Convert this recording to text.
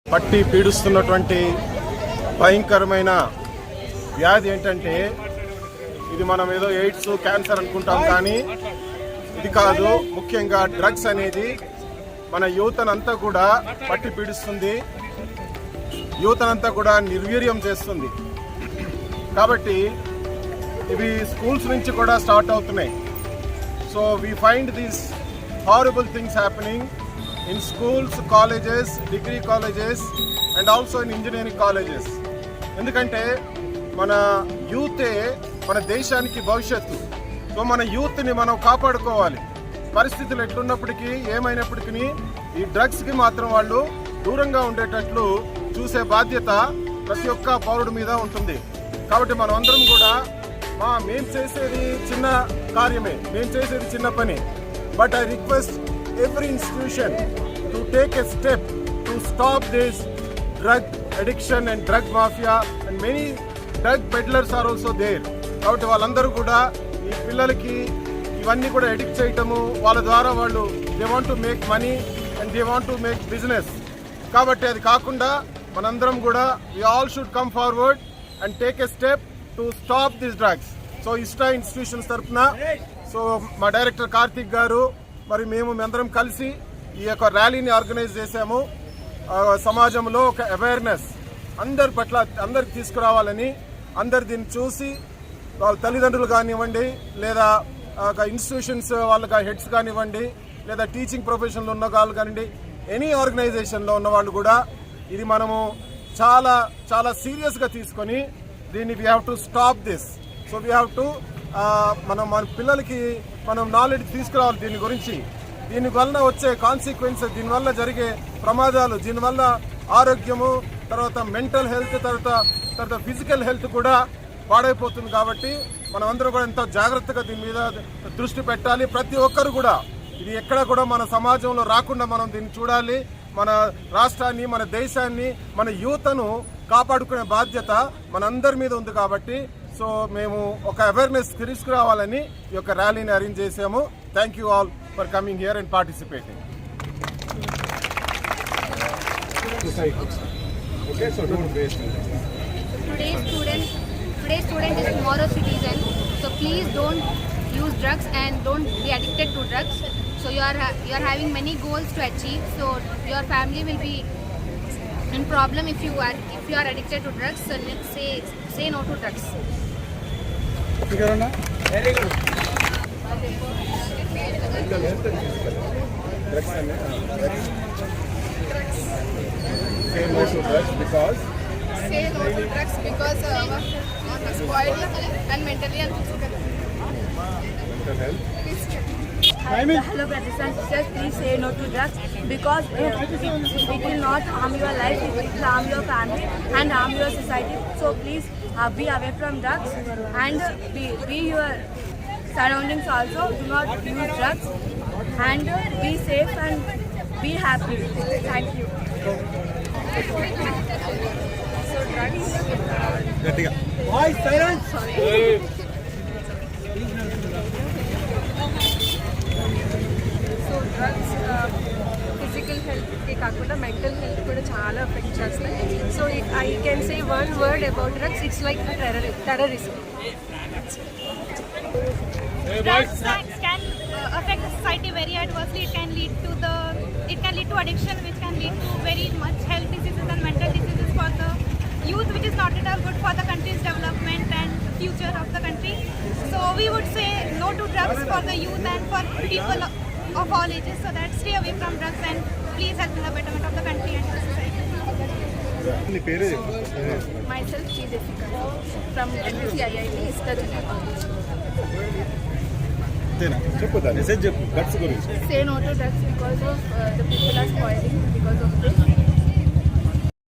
పట్టి పీడిస్తున్నటువంటి భయంకరమైన వ్యాధి ఏంటంటే ఇది మనం ఏదో ఎయిడ్స్ క్యాన్సర్ అనుకుంటాం, కానీ ఇది కాదు. ముఖ్యంగా డ్రగ్స్ అనేది మన యూత్నంతా కూడా పట్టి పీడిస్తుంది, యూత్నంతా కూడా నిర్వీర్యం చేస్తుంది. కాబట్టి ఇవి స్కూల్స్ నుంచి కూడా స్టార్ట్ అవుతున్నాయి. So we find these horrible things happening in schools, colleges, degree colleges and also in engineering colleges. ఎందుకంటే మన యూతే మన దేశానికి భవిష్యత్తు. సో మన యూత్ని మనం కాపాడుకోవాలి. పరిస్థితులు ఎట్లున్నప్పటికీ ఏమైనప్పటికీ ఈ డ్రగ్స్కి మాత్రం వాళ్ళు దూరంగా ఉండేటట్లు చూసే బాధ్యత ప్రతి ఒక్క పౌరుడి మీద ఉంటుంది. కాబట్టి మనం అందరం కూడా మేము చేసేది చిన్న కార్యమే, మేము చేసేది చిన్న పని. But I request every institution to take a step to stop this drug addiction and drug mafia, and many drug peddlers are also there. కాబట్టి వాళ్ళందరూ కూడా ఈ పిల్లలకి ఇవన్నీ కూడా ఎడిక్ట్ చేయటము, వాళ్ళ ద్వారా వాళ్ళు they want to make money and they want to make business. కాబట్టి అది కాకుండా మనందరం కూడా we all should come forward and take a step to stop these drugs. So ఇస్టా ఇన్స్టిట్యూషన్స్ తరఫున సో మా డైరెక్టర్ కార్తిక్ గారు మరి మేము అందరం కలిసి ఈ యొక్క ర్యాలీని ఆర్గనైజ్ చేశాము. సమాజంలో ఒక అవేర్నెస్ అందరి పట్ల అందరికి తీసుకురావాలని, అందరు దీన్ని చూసి వాళ్ళ తల్లిదండ్రులు కానివ్వండి, లేదా ఇన్స్టిట్యూషన్స్ వాళ్ళకి హెడ్స్ కానివ్వండి, లేదా టీచింగ్ ప్రొఫెషన్లో ఉన్న వాళ్ళు కానివ్వండి, ఎనీ ఆర్గనైజేషన్లో ఉన్న వాళ్ళు కూడా ఇది మనము చాలా చాలా సీరియస్గా తీసుకొని దీన్ని we have to stop this. So we have to మన పిల్లలకి మనం నాలెడ్జ్ తీసుకురావాలి దీని గురించి. దీనివల్ల వచ్చే కాన్సిక్వెన్సెస్, దీనివల్ల జరిగే ప్రమాదాలు, దీనివల్ల ఆరోగ్యము, తర్వాత మెంటల్ హెల్త్, తర్వాత ఫిజికల్ హెల్త్ కూడా పాడైపోతుంది. కాబట్టి మనం అందరూ కూడా ఎంతో జాగ్రత్తగా దీని మీద దృష్టి పెట్టాలి. ప్రతి ఒక్కరు కూడా ఇది ఎక్కడ కూడా మన సమాజంలో రాకుండా మనం దీన్ని చూడాలి. మన రాష్ట్రాన్ని, మన దేశాన్ని, మన యూత్ను కాపాడుకునే బాధ్యత మనందరి మీద ఉంది. కాబట్టి సో మేము ఒక అవేర్నెస్ తీసుకురావాలని ఈ యొక్క ర్యాలీని అరేంజ్ చేసాము. Thank you all for coming here and participating. Today's student is tomorrow's citizen. So please don't use drugs and don't be addicted to drugs. So you are having many goals to achieve. So your family will be in problem if you are addicted to drugs. So say no to drugs. Very good. Say no to drugs because spoiled and mentally and physically. Mental health. Hello brothers and sisters, please say no to drugs because it will not harm your life, it will harm your family and harm your society. So please be away from drugs and be your surroundings also. Do not use drugs and be safe and be happy. Thank you. So drugs. Why silence? Drugs physical హెల్త్కి కాకుండా mental health కూడా చాలా effect చేస్తాయి. So I can say one word about drugs, it's like terrorism. Drugs can affect the society very adversely. It can lead to addiction, which can lead to very much health diseases and mental diseases for the youth, which is not at all good for the country's development and future of the country. So we would say no to drugs for the youth and for people of all ages, so that stay away from drugs and please help in the betterment of the country and the society. Myself, G. Jessica from MSc IIT Istajina College. Say no to drugs Say no to drugs because of the people are spoiling because of this.